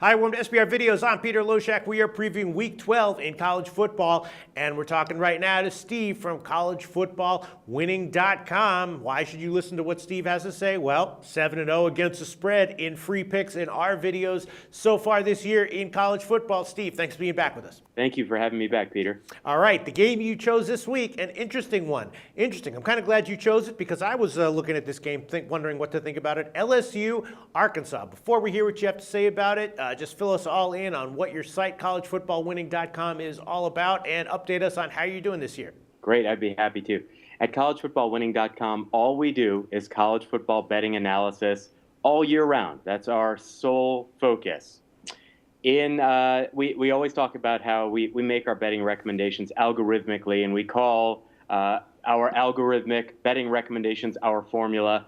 Hi, welcome to SBR Videos. I'm Peter Loshak. We are previewing Week 12 in college football, and we're talking right now to Steve from CollegFootballWinning.com. Why should you listen to what Steve has to say? Well, 7-0 against the spread in free picks in our videos so far this year in college football. Steve, thanks for being back with us. Thank you for having me back, Peter. All right, the game you chose this week, an interesting one. Interesting. I'm kind of glad you chose it because I was looking at this game, wondering what to think about it. LSU, Arkansas. Before we hear what you have to say about it, just fill us all in on what your site, CollegeFootballWinning.com, is all about, and update us on how you're doing this year. Great, I'd be happy to. At CollegeFootballWinning.com, all we do is college football betting analysis all year round. That's our sole focus. We always talk about how we make our betting recommendations algorithmically, and we call our algorithmic betting recommendations our formula.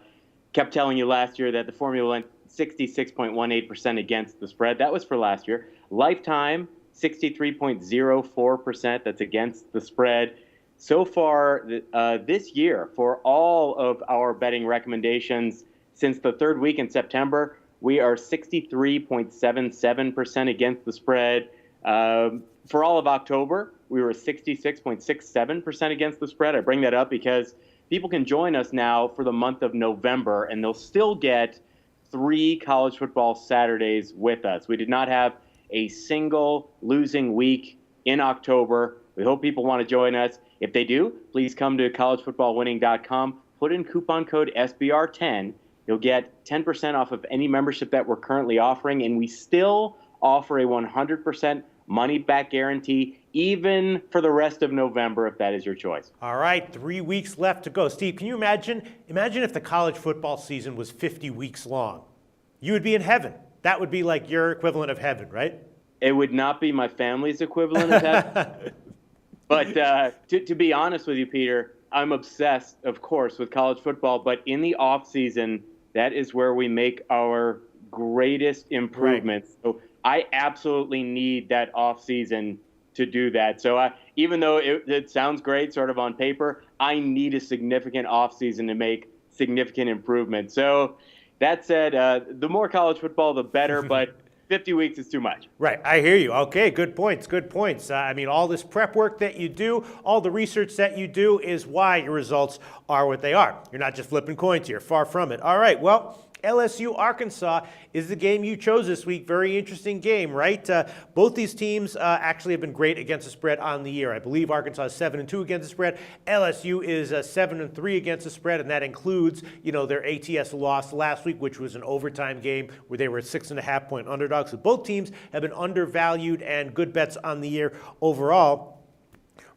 Kept telling you last year that the formula went 66.18% against the spread. That was for last year. Lifetime, 63.04%. That's against the spread. So far this year, for all of our betting recommendations since the third week in September, we are 63.77% against the spread. For all of October, we were 66.67% against the spread. I bring that up because people can join us now for the month of November, and they'll still get 3 college football Saturdays with us. We did not have a single losing week in October. We hope people want to join us. If they do, please come to collegefootballwinning.com, put in coupon code SBR10. You'll get 10% off of any membership that we're currently offering, and we still offer a 100% money-back guarantee, even for the rest of November, if that is your choice. All right, 3 weeks left to go. Steve, can you imagine if the college football season was 50 weeks long? You would be in heaven. That would be like your equivalent of heaven, right? It would not be my family's equivalent of heaven. But to be honest with you, Peter, I'm obsessed, of course, with college football. But in the off season, that is where we make our greatest improvements. Right. So I absolutely need that off season to do that. So even though it sounds great sort of on paper, I need a significant off season to make significant improvements. So that said, the more college football, the better, but 50 weeks is too much. Right. I hear you. Okay. Good points. Good points. I mean, all this prep work that you do, all the research that you do is why your results are what they are. You're not just flipping coins here. Far from it. All right. Well, LSU Arkansas is the game you chose this week. Very interesting game, right? Both these teams actually have been great against the spread on the year. I believe Arkansas is 7-2 against the spread. LSU is 7-3 against the spread, and that includes, their ATS loss last week, which was an overtime game where they were 6.5-point underdogs. So both teams have been undervalued and good bets on the year overall.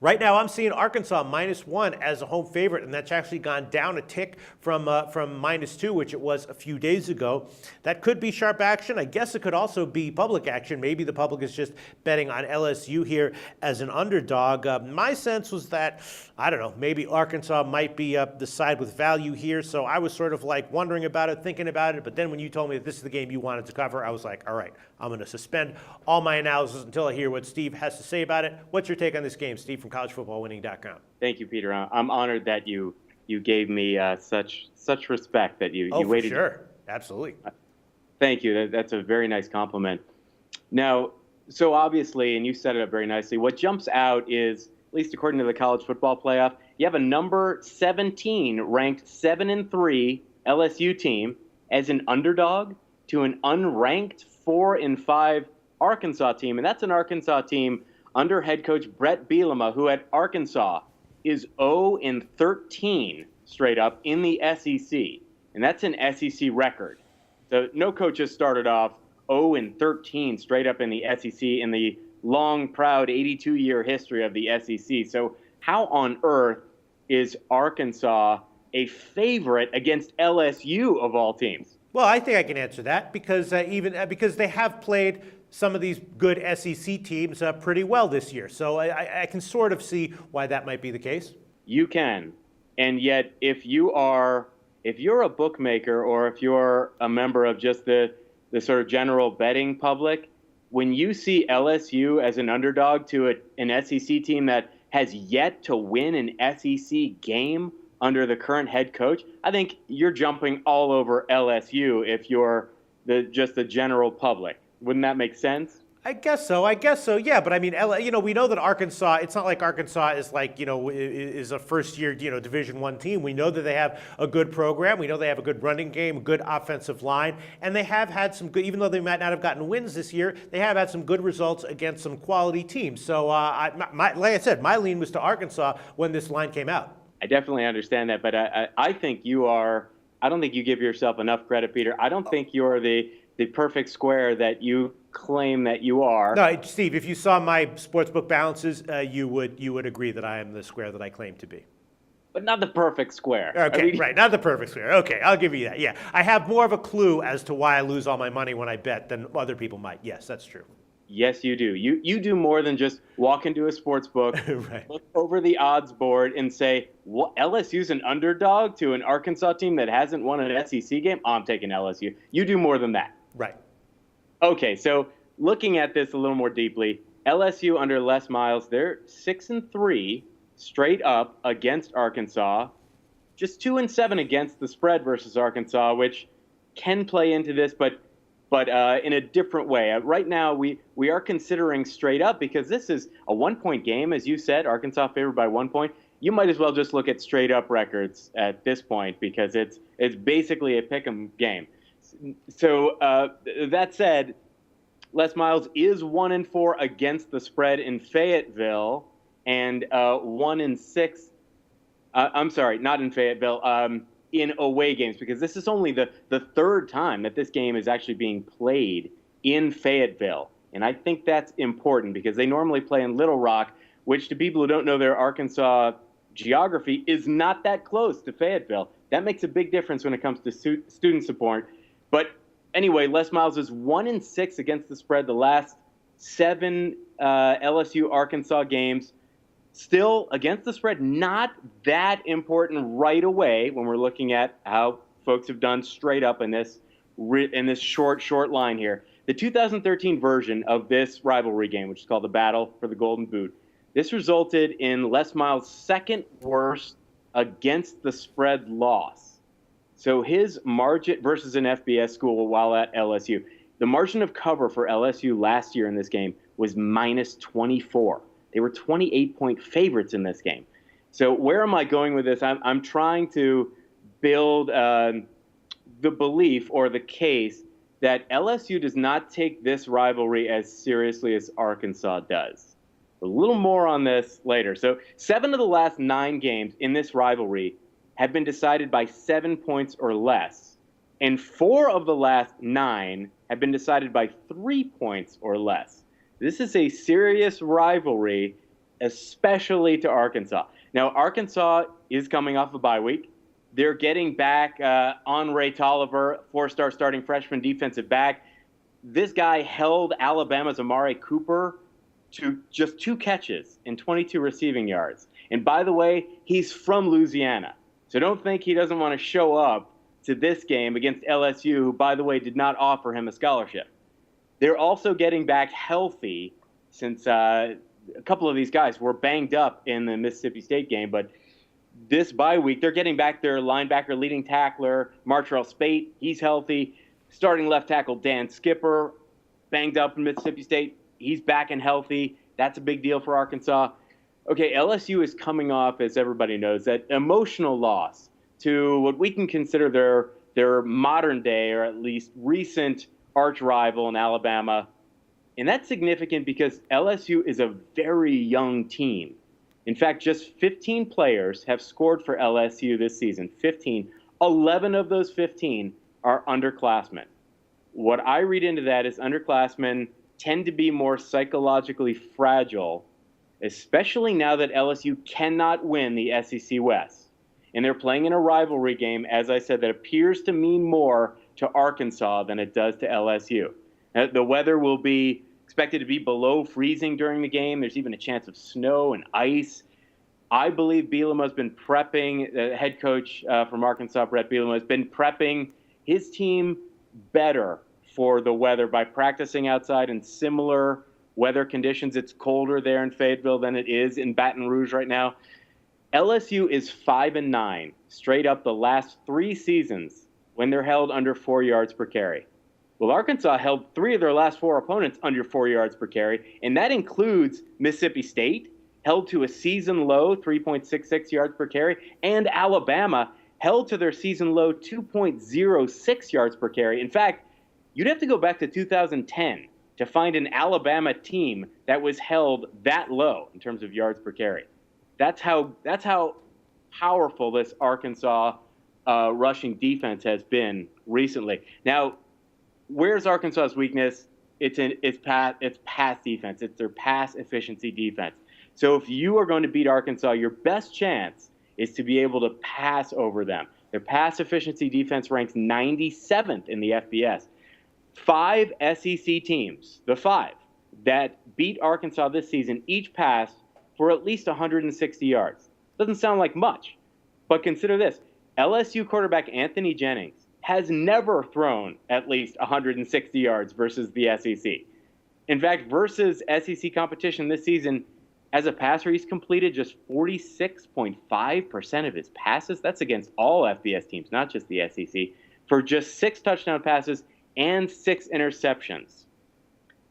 Right now, I'm seeing Arkansas -1 as a home favorite, and that's actually gone down a tick from -2, which it was a few days ago. That could be sharp action. I guess it could also be public action. Maybe the public is just betting on LSU here as an underdog. My sense was that, I don't know, maybe Arkansas might be the side with value here, so I was sort of like wondering about it, thinking about it, but then when you told me that this is the game you wanted to cover, I was like, all right, I'm going to suspend all my analysis until I hear what Steve has to say about it. What's your take on this game, Steve, from CollegeFootballWinning.com? Thank you, Peter. I'm honored that you gave me such respect that you waited. For sure. Absolutely. Thank you. That's a very nice compliment. Now, so obviously, and you set it up very nicely, what jumps out is, at least according to the college football playoff, you have a number 17 ranked 7-3 LSU team as an underdog to an unranked 4-5 Arkansas team. And that's an Arkansas team under head coach Brett Bielema, who at Arkansas is 0-13 straight up in the SEC. And that's an SEC record. So no coach has started off 0-13 straight up in the SEC in the long, proud 82-year history of the SEC. So how on earth is Arkansas a favorite against LSU of all teams? Well, I think I can answer that because because they have played some of these good SEC teams pretty well this year. So I can sort of see why that might be the case. You can. And yet, if you're a bookmaker or if you're a member of just the sort of general betting public, when you see LSU as an underdog to an SEC team that has yet to win an SEC game under the current head coach, I think you're jumping all over LSU if you're just the general public. Wouldn't that make sense? I guess so. Yeah, but I mean, we know that Arkansas. It's not like Arkansas is like is a first-year Division I team. We know that they have a good program. We know they have a good running game, a good offensive line, and they have had some good. Even though they might not have gotten wins this year, they have had some good results against some quality teams. So, like I said, my lean was to Arkansas when this line came out. I definitely understand that, but I think you are. I don't think you give yourself enough credit, Peter. I don't think you're the perfect square that you claim that you are. No, Steve, if you saw my sportsbook balances, you would agree that I am the square that I claim to be. But not the perfect square. Okay, right, not the perfect square. Okay, I'll give you that. Yeah, I have more of a clue as to why I lose all my money when I bet than other people might. Yes, that's true. Yes, you do. You do more than just walk into a sports book, right. Look over the odds board, and say, "What? LSU's an underdog to an Arkansas team that hasn't won an SEC game? Oh, I'm taking LSU." You do more than that. Right. Okay, so looking at this a little more deeply, LSU under Les Miles, they're 6-3 straight up against Arkansas, just 2-7 against the spread versus Arkansas, which can play into this, but in a different way. Right now, we are considering straight up because this is a 1-point game, as you said. Arkansas favored by 1 point. You might as well just look at straight up records at this point because it's basically a pick 'em game. So that said, Les Miles is 1-4 against the spread in Fayetteville, and 1-6. I'm sorry, not in Fayetteville. In away games, because this is only the third time that this game is actually being played in Fayetteville, and I think that's important because they normally play in Little Rock, which to people who don't know their Arkansas geography is not that close to Fayetteville. That makes a big difference when it comes to student support. But anyway, Les Miles is 1-6 against the spread the last 7 LSU Arkansas games. Still against the spread, not that important right away when we're looking at how folks have done straight up in this short line here. The 2013 version of this rivalry game, which is called the Battle for the Golden Boot, this resulted in Les Miles' second worst against the spread loss. So his margin versus an FBS school while at LSU, the margin of cover for LSU last year in this game was -24. They were 28-point favorites in this game. So where am I going with this? I'm trying to build the belief or the case that LSU does not take this rivalry as seriously as Arkansas does. A little more on this later. So 7 of the last 9 games in this rivalry have been decided by 7 points or less, and 4 of the last 9 have been decided by 3 points or less. This is a serious rivalry, especially to Arkansas. Now, Arkansas is coming off a bye week. They're getting back Andre Tolliver, 4-star starting freshman defensive back. This guy held Alabama's Amari Cooper to just 2 catches and 22 receiving yards. And by the way, he's from Louisiana. So don't think he doesn't want to show up to this game against LSU, who, by the way, did not offer him a scholarship. They're also getting back healthy since a couple of these guys were banged up in the Mississippi State game. But this bye week, they're getting back their linebacker, leading tackler, Martrell Spate. He's healthy. Starting left tackle, Dan Skipper, banged up in Mississippi State. He's back and healthy. That's a big deal for Arkansas. Okay, LSU is coming off, as everybody knows, that emotional loss to what we can consider their modern day, or at least recent, arch rival in Alabama. And that's significant because LSU is a very young team. In fact, just 15 players have scored for LSU this season. 15. 11 of those 15 are underclassmen. What I read into that is underclassmen tend to be more psychologically fragile, especially now that LSU cannot win the SEC West. And they're playing in a rivalry game, as I said, that appears to mean more to Arkansas than it does to LSU. Now, the weather will be expected to be below freezing during the game. There's even a chance of snow and ice. I believe Bielema has been prepping, the head coach from Arkansas, Brett Bielema, has been prepping his team better for the weather by practicing outside in similar weather conditions. It's colder there in Fayetteville than it is in Baton Rouge right now. LSU is 5-9 straight up the last 3 seasons when they're held under 4 yards per carry. Well, Arkansas held 3 of their last 4 opponents under 4 yards per carry, and that includes Mississippi State, held to a season low 3.66 yards per carry, and Alabama held to their season low 2.06 yards per carry. In fact, you'd have to go back to 2010 to find an Alabama team that was held that low in terms of yards per carry. That's how powerful this Arkansas rushing defense has been recently. Now, where's Arkansas's weakness? It's pass defense. It's their pass efficiency defense. So if you are going to beat Arkansas, your best chance is to be able to pass over them. Their pass efficiency defense ranks 97th in the FBS. 5 SEC teams, the 5 that beat Arkansas this season, each passed for at least 160 yards. Doesn't sound like much, but consider this. LSU quarterback Anthony Jennings has never thrown at least 160 yards versus the SEC. In fact, versus SEC competition this season, as a passer, he's completed just 46.5% of his passes. That's against all FBS teams, not just the SEC, for just 6 touchdown passes and 6 interceptions.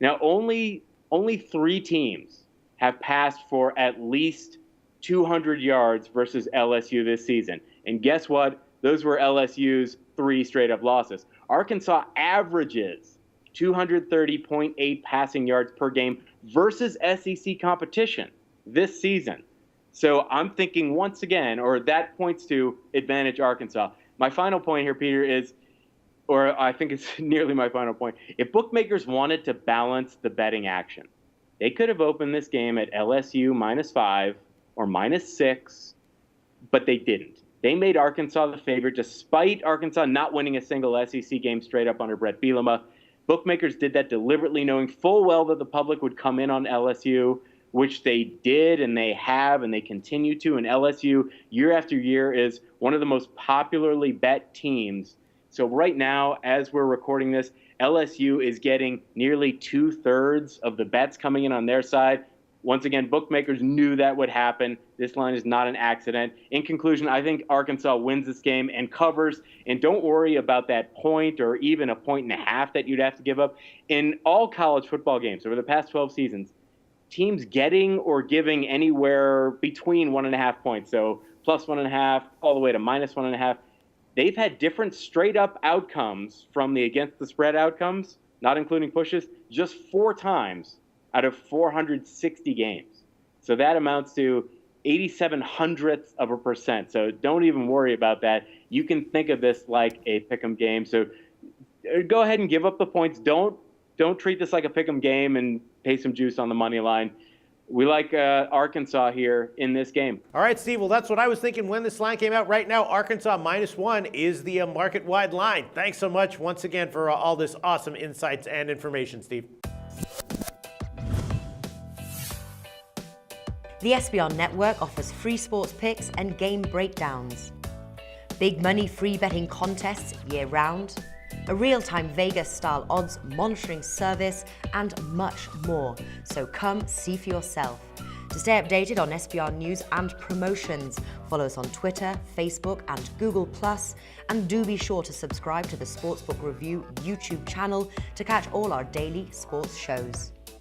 Now, only 3 teams have passed for at least 200 yards versus LSU this season. And guess what? Those were LSU's 3 straight-up losses. Arkansas averages 230.8 passing yards per game versus SEC competition this season. So I'm thinking once again, or that points to advantage Arkansas. My final point here, Peter, is, or I think it's nearly my final point, if bookmakers wanted to balance the betting action, they could have opened this game at LSU -5 or -6, but they didn't. They made Arkansas the favorite despite Arkansas not winning a single SEC game straight up under Brett Bielema. Bookmakers did that deliberately, knowing full well that the public would come in on LSU, which they did and they have and they continue to. And LSU, year after year, is one of the most popularly bet teams. So right now, as we're recording this, LSU is getting nearly 2/3 of the bets coming in on their side. Once again, bookmakers knew that would happen. This line is not an accident. In conclusion, I think Arkansas wins this game and covers. And don't worry about that point or even a 1.5 that you'd have to give up. In all college football games over the past 12 seasons, teams getting or giving anywhere between 1.5 points, so +1.5 all the way to -1.5, they've had different straight-up outcomes from the against the spread outcomes, not including pushes, just 4 times out of 460 games. So that amounts to 0.87%. So don't even worry about that. You can think of this like a pick'em game. So go ahead and give up the points. Don't treat this like a pick'em game and pay some juice on the money line. We like Arkansas here in this game. All right, Steve. Well, that's what I was thinking when this line came out. Right now, Arkansas -1 is the market-wide line. Thanks so much once again for all this awesome insights and information, Steve. The SBR Network offers free sports picks and game breakdowns, big money free betting contests year-round, a real-time Vegas-style odds monitoring service, and much more. So come see for yourself. To stay updated on SBR news and promotions, follow us on Twitter, Facebook, and Google+, and do be sure to subscribe to the Sportsbook Review YouTube channel to catch all our daily sports shows.